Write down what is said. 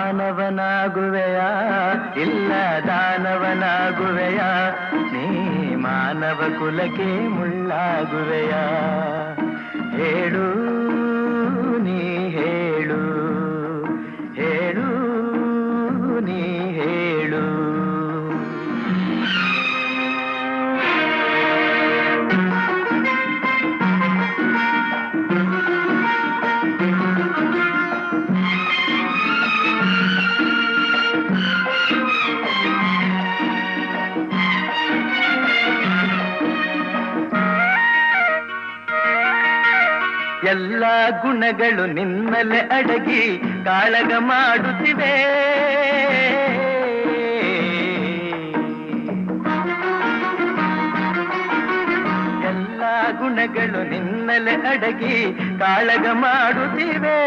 ಮಾನವನಾಗುವೆಯಾ ಇಲ್ಲ ದಾನವನಾಗುವೆಯಾ ನೀ ಮಾನವ ಕುಲಕ್ಕೆ ಮುಳ್ಳಾಗುವೆಯಾ ಹೇಳು ನೀ ಹೇಳು ಹೇಳು ನೀ ಹೇಳು ಎಲ್ಲ ಗುಣಗಳು ನಿನ್ನಲೆ ಅಡಗಿ ಕಾಳಗ ಮಾಡುತ್ತಿವೆ ಎಲ್ಲ ಗುಣಗಳು ನಿನ್ನಲೆ ಅಡಗಿ ಕಾಳಗ ಮಾಡುತ್ತಿವೆ